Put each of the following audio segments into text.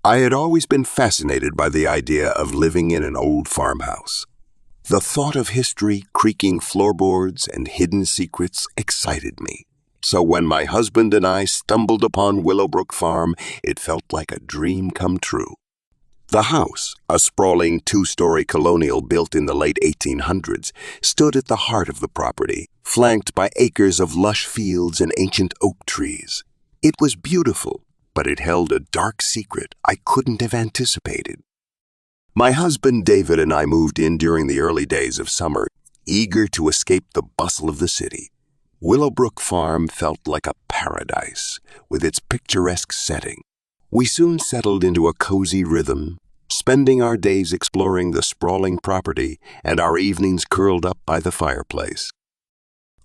I had always been fascinated by the idea of living in an old farmhouse. The thought of history, creaking floorboards, and hidden secrets excited me. So when my husband and I stumbled upon Willowbrook Farm, it felt like a dream come true. The house, a sprawling two-story colonial built in the late 1800s, stood at the heart of the property, flanked by acres of lush fields and ancient oak trees. It was beautiful, but it held a dark secret I couldn't have anticipated. My husband David and I moved in during the early days of summer, eager to escape the bustle of the city. Willowbrook Farm felt like a paradise, with its picturesque setting. We soon settled into a cozy rhythm, spending our days exploring the sprawling property and our evenings curled up by the fireplace.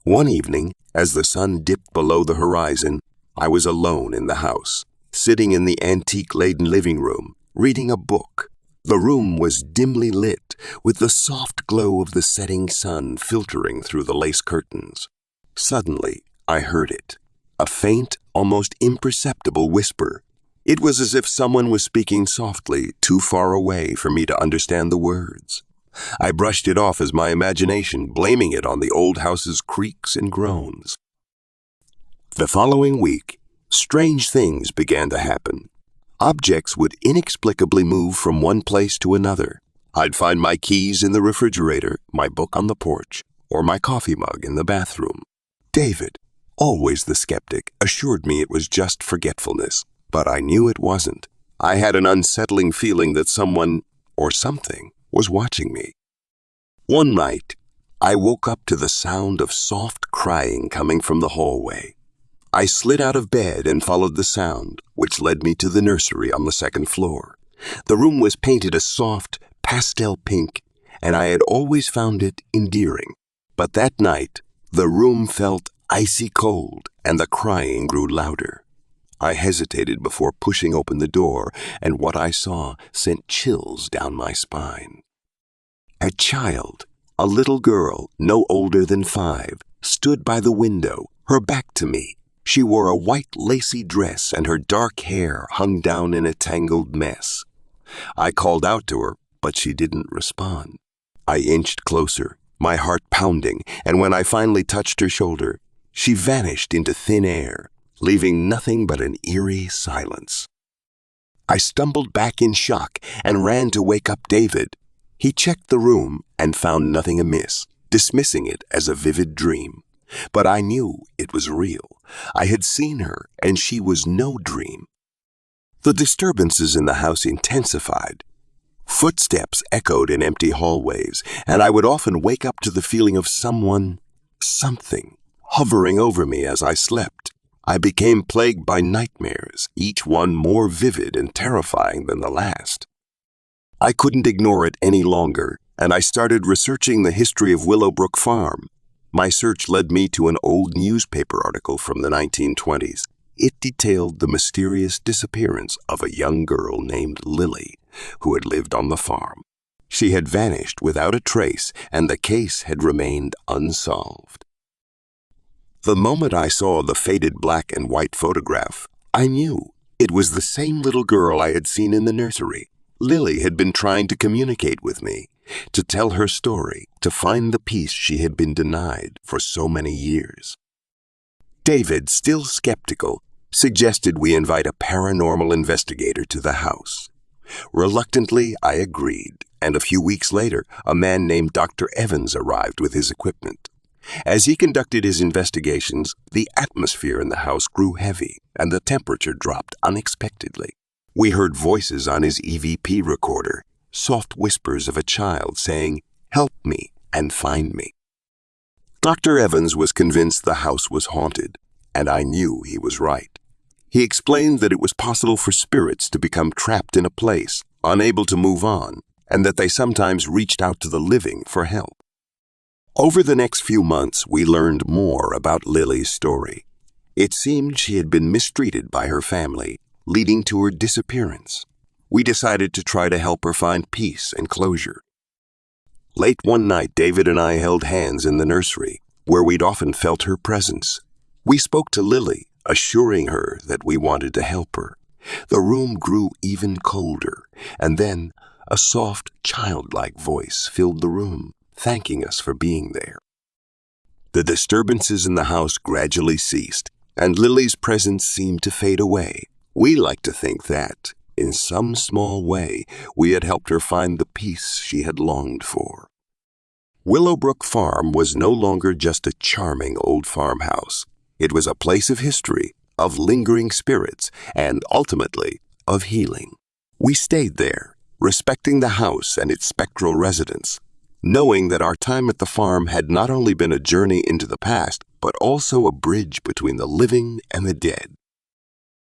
One evening, as the sun dipped below the horizon, I was alone in the house, sitting in the antique-laden living room, reading a book. The room was dimly lit, with the soft glow of the setting sun filtering through the lace curtains. Suddenly, I heard it, a faint, almost imperceptible whisper. It was as if someone was speaking softly, too far away for me to understand the words. I brushed it off as my imagination, blaming it on the old house's creaks and groans. The following week, strange things began to happen. Objects would inexplicably move from one place to another. I'd find my keys in the refrigerator, my book on the porch, or my coffee mug in the bathroom. David, always the skeptic, assured me it was just forgetfulness, but I knew it wasn't. I had an unsettling feeling that someone, or something, was watching me. One night, I woke up to the sound of soft crying coming from the hallway. I slid out of bed and followed the sound, which led me to the nursery on the second floor. The room was painted a soft, pastel pink, and I had always found it endearing. But that night, the room felt icy cold, and the crying grew louder. I hesitated before pushing open the door, and what I saw sent chills down my spine. A child, a little girl no older than 5, stood by the window, her back to me. She wore a white lacy dress, and her dark hair hung down in a tangled mess. I called out to her, but she didn't respond. I inched closer, my heart pounding, and when I finally touched her shoulder, she vanished into thin air, leaving nothing but an eerie silence. I stumbled back in shock and ran to wake up David. He checked the room and found nothing amiss, dismissing it as a vivid dream. But I knew it was real. I had seen her, and she was no dream. The disturbances in the house intensified. Footsteps echoed in empty hallways, and I would often wake up to the feeling of something, hovering over me as I slept. I became plagued by nightmares, each one more vivid and terrifying than the last. I couldn't ignore it any longer, and I started researching the history of Willowbrook Farm. My search led me to an old newspaper article from the 1920s. It detailed the mysterious disappearance of a young girl named Lily, who had lived on the farm. She had vanished without a trace, and the case had remained unsolved. The moment I saw the faded black and white photograph, I knew it was the same little girl I had seen in the nursery. Lily had been trying to communicate with me, to tell her story, to find the peace she had been denied for so many years. David, still skeptical, suggested we invite a paranormal investigator to the house. Reluctantly, I agreed, and a few weeks later, a man named Dr. Evans arrived with his equipment. As he conducted his investigations, the atmosphere in the house grew heavy, and the temperature dropped unexpectedly. We heard voices on his EVP recorder, soft whispers of a child saying, "Help me and find me." Dr. Evans was convinced the house was haunted, and I knew he was right. He explained that it was possible for spirits to become trapped in a place, unable to move on, and that they sometimes reached out to the living for help. Over the next few months, we learned more about Lily's story. It seemed she had been mistreated by her family, leading to her disappearance. We decided to try to help her find peace and closure. Late one night, David and I held hands in the nursery, where we'd often felt her presence. We spoke to Lily, assuring her that we wanted to help her. The room grew even colder, and then a soft, childlike voice filled the room, thanking us for being there. The disturbances in the house gradually ceased, and Lily's presence seemed to fade away. We like to think that, in some small way, we had helped her find the peace she had longed for. Willowbrook Farm was no longer just a charming old farmhouse. It was a place of history, of lingering spirits, and ultimately, of healing. We stayed there, respecting the house and its spectral residents, knowing that our time at the farm had not only been a journey into the past, but also a bridge between the living and the dead.